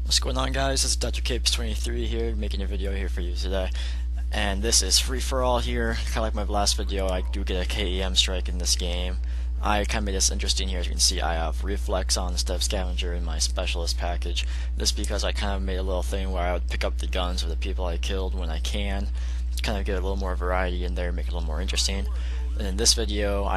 What's going on, guys? This is Drcabes 23 here, making a video here for you today. And this is free for all here. Kind of like my last video, I do get a KEM strike in this game. I kind of made this interesting here. As you can see, I have reflex on instead of scavenger in my specialist package. This is because I kind of made a little thing where I would pick up the guns of the people I killed when I can. Kind of get a little more variety in there, make it a little more interesting. In this video,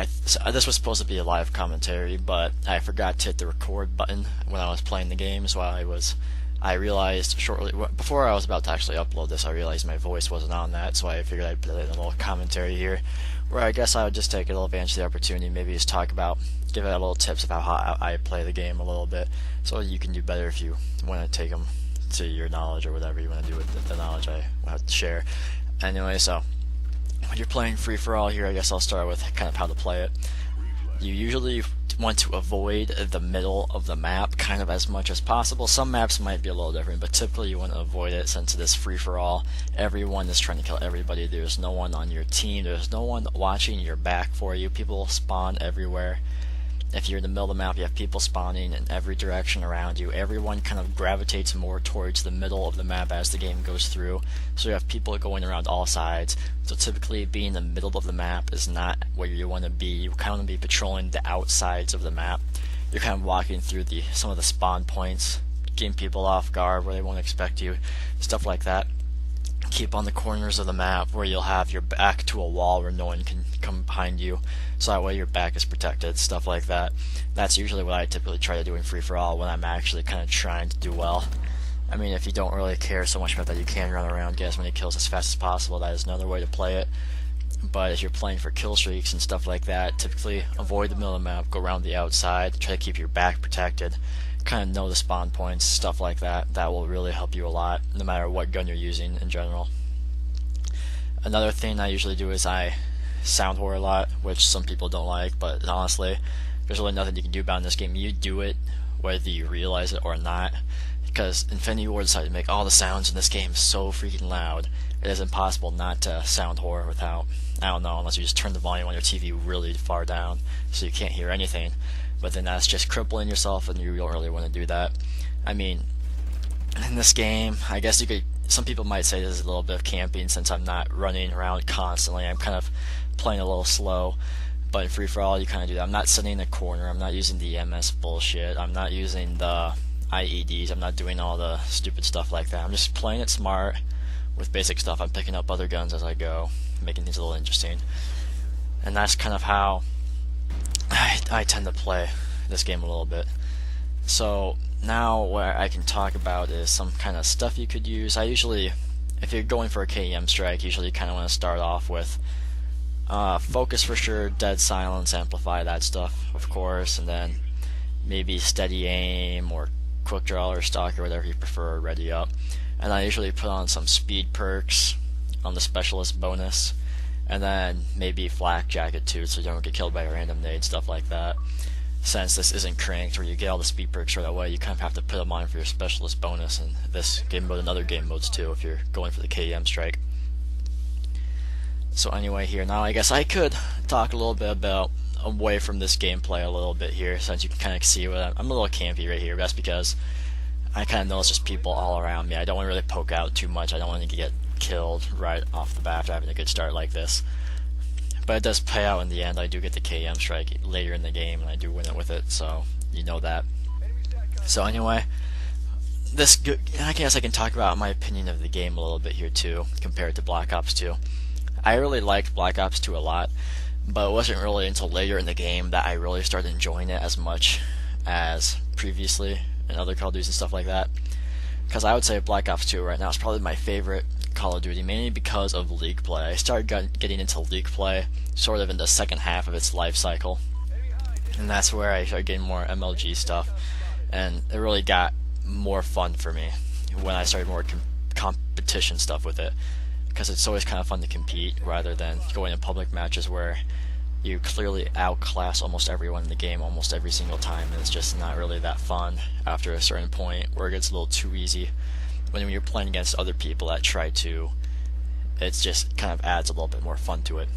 this was supposed to be a live commentary, but I forgot to hit the record button when I was playing the game, so I realized shortly before I was about to actually upload this, I realized my voice wasn't on that, so I figured I'd put in a little commentary here, where I guess I would just take a little advantage of the opportunity, maybe just give it a little tips about how I play the game a little bit, so you can do better if you want to take them to your knowledge or whatever you want to do with the knowledge I have to share. Anyway, so when you're playing free for all here, I guess I'll start with kind of how to play it. You usually want to avoid the middle of the map kind of as much as possible. Some maps might be a little different, but typically you want to avoid it since it is free for all. Everyone is trying to kill everybody. There's no one on your team. There's no one watching your back for you. People spawn everywhere. If you're in the middle of the map, you have people spawning in every direction around you. Everyone kind of gravitates more towards the middle of the map as the game goes through. So you have people going around all sides. So typically being in the middle of the map is not where you want to be. You kind of want to be patrolling the outsides of the map. You're kind of walking through some of the spawn points, getting people off guard where they won't expect you, stuff like that. Keep on the corners of the map where you'll have your back to a wall where no one can come behind you, so that way your back is protected, stuff like that. That's usually what I typically try to do in free for all when I'm actually kind of trying to do well. I mean, if you don't really care so much about that, you can run around, get as many kills as fast as possible. That is another way to play it. But if you're playing for kill streaks and stuff like that, typically avoid the middle of the map, go around the outside, try to keep your back protected, kind of know the spawn points, stuff like that. That will really help you a lot, no matter what gun you're using in general. Another thing I usually do is I sound whore a lot, which some people don't like, but honestly, there's really nothing you can do about it in this game. You do it whether you realize it or not, because Infinity Ward decided to make all the sounds in this game so freaking loud. It is impossible not to sound whore without, I don't know, unless you just turn the volume on your TV really far down so you can't hear anything. But then that's just crippling yourself, and you don't really want to do that. I mean, in this game, I guess some people might say this is a little bit of camping since I'm not running around constantly. I'm kind of playing a little slow. But in free for all, you kind of do that. I'm not sitting in a corner. I'm not using the MS bullshit. I'm not using the IEDs. I'm not doing all the stupid stuff like that. I'm just playing it smart with basic stuff. I'm picking up other guns as I go, making things a little interesting. And that's kind of how I tend to play this game a little bit. So now what I can talk about is some kind of stuff you could use. I usually, if you're going for a KEM strike, usually you kind of want to start off with focus for sure, dead silence, amplify, that stuff, of course, and then maybe steady aim or quick draw or stock or whatever you prefer, ready up. And I usually put on some speed perks on the specialist bonus, and then maybe flak jacket too, so you don't get killed by a random nade, stuff like that. Since this isn't cranked where you get all the speed perks right away, you kind of have to put them on for your specialist bonus in this game mode and other game modes too if you're going for the KEM strike. So anyway, here now I guess I could talk a little bit about away from this gameplay a little bit here, since you can kind of see what I'm a little campy right here. That's because I kind of know it's just people all around me. I don't want to really poke out too much. I don't want to get killed right off the bat after having a good start like this. But it does pay out in the end. I do get the KEM strike later in the game, and I do win it with it, so you know that. So anyway, I guess I can talk about my opinion of the game a little bit here too, compared to Black Ops 2. I really liked Black Ops 2 a lot, but it wasn't really until later in the game that I really started enjoying it as much as previously in other Call of Duty and stuff like that. Because I would say Black Ops 2 right now is probably my favorite Call of Duty, mainly because of League play. I started getting into League play sort of in the second half of its life cycle, and that's where I started getting more MLG stuff, and it really got more fun for me when I started more competition stuff with it, because it's always kind of fun to compete rather than going in public matches where you clearly outclass almost everyone in the game almost every single time, and it's just not really that fun after a certain point where it gets a little too easy. When you're playing against other people that try to, it just kind of adds a little bit more fun to it.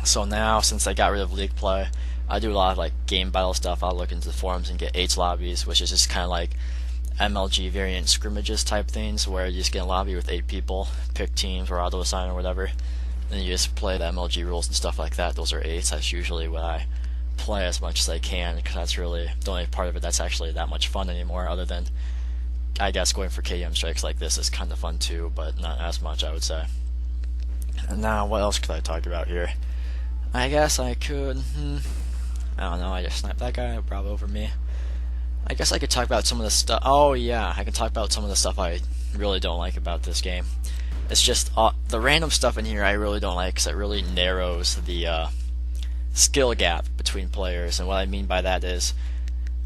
So now, since I got rid of League play, I do a lot of like game battle stuff. I'll look into the forums and get H lobbies, which is just kind of like MLG variant scrimmages type things where you just get a lobby with 8 people, pick teams or auto assign or whatever, and you just play the MLG rules and stuff like that. Those are 8s. That's usually what I play as much as I can, because that's really the only part of it that's actually that much fun anymore, other than I guess going for KEM strikes like this is kind of fun too, but not as much, I would say. And now, what else could I talk about here? I guess I could, I don't know, I just sniped that guy, bravo over me. I guess I could talk about some of the stuff. Oh yeah, I can talk about some of the stuff I really don't like about this game. It's just the random stuff in here I really don't like, because it really narrows the skill gap between players. And what I mean by that is,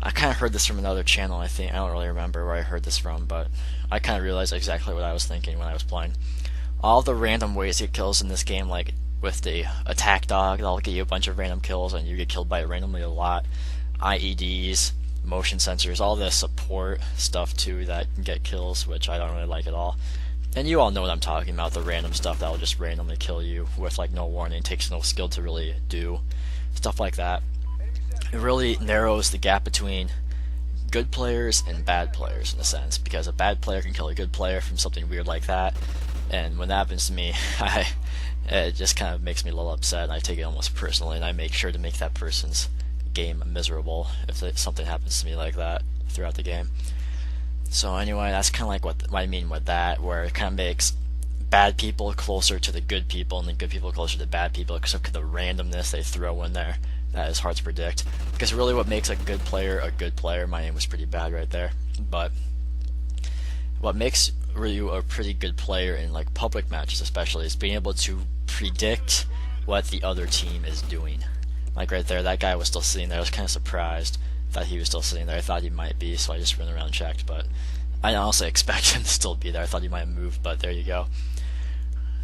I kind of heard this from another channel, I think. I don't really remember where I heard this from, but I kind of realized exactly what I was thinking when I was playing. All the random ways to get kills in this game, like with the attack dog, that'll get you a bunch of random kills and you get killed by it randomly a lot. IEDs, motion sensors, all this support stuff too that can get kills, which I don't really like at all. And you all know what I'm talking about, the random stuff that will just randomly kill you with like no warning, takes no skill to really do. Stuff like that. It really narrows the gap between good players and bad players in a sense, because a bad player can kill a good player from something weird like that, and when that happens to me, it just kind of makes me a little upset, and I take it almost personally, and I make sure to make that person's game miserable if something happens to me like that throughout the game. So anyway, that's kind of like what I mean with that, where it kind of makes bad people closer to the good people and the good people closer to bad people because of the randomness they throw in there. That is hard to predict, because really what makes a good player, my name was pretty bad right there, but what makes you a pretty good player in like public matches especially is being able to predict what the other team is doing. Like right there, that guy was still sitting there. I was kind of surprised that he was still sitting there. I thought he might be, so I just ran around and checked, but I honestly expect him to still be there. I thought he might have moved, but there you go.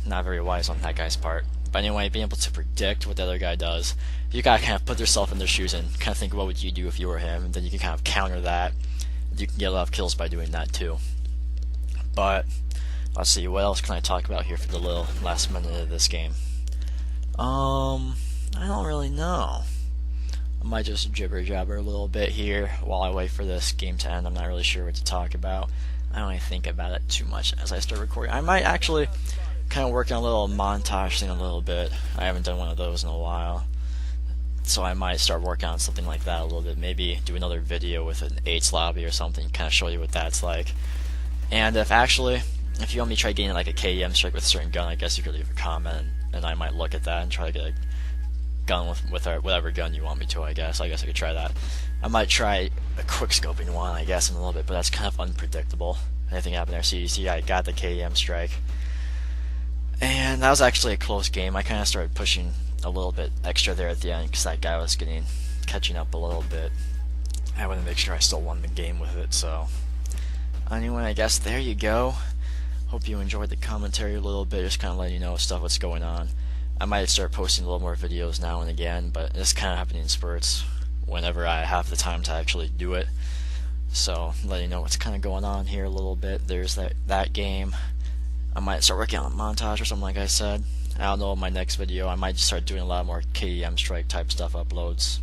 Not very wise on that guy's part. But anyway, being able to predict what the other guy does, you gotta kind of put yourself in their shoes and kind of think, what would you do if you were him, and then you can kind of counter that. You can get a lot of kills by doing that too. But let's see, what else can I talk about here for the little last minute of this game? I don't really know. I might just jibber jabber a little bit here while I wait for this game to end. I'm not really sure what to talk about. I don't really think about it too much as I start recording. I might actually kind of work on a little montage thing a little bit. I haven't done one of those in a while, so I might start working on something like that a little bit. Maybe do another video with an 8's lobby or something, kind of show you what that's like. And if you want me to try getting like a KEM strike with a certain gun, I guess you could leave a comment, and I might look at that and try to get a gun with whatever gun you want me to. I guess I could try that. I might try a quick scoping one, I guess, in a little bit, but that's kind of unpredictable. Anything happen there? So you see, I got the KEM strike. And that was actually a close game. I kind of started pushing a little bit extra there at the end because that guy was catching up a little bit. I wanted to make sure I still won the game with it. So anyway, I guess there you go. Hope you enjoyed the commentary a little bit, just kind of letting you know what's going on. I might start posting a little more videos now and again, but it's kind of happening in spurts whenever I have the time to actually do it. So letting you know what's kind of going on here a little bit. There's that game. I might start working on a montage or something, like I said. I don't know, in my next video I might start doing a lot more KEM strike type stuff, uploads,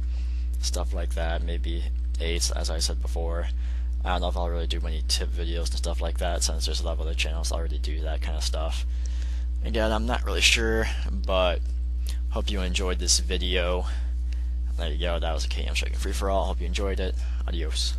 stuff like that, maybe 8s as I said before. I don't know if I'll really do many tip videos and stuff like that, since there's a lot of other channels that already do that kind of stuff. Again, I'm not really sure, but hope you enjoyed this video. There you go, that was a KEM strike free for all. Hope you enjoyed it. Adios.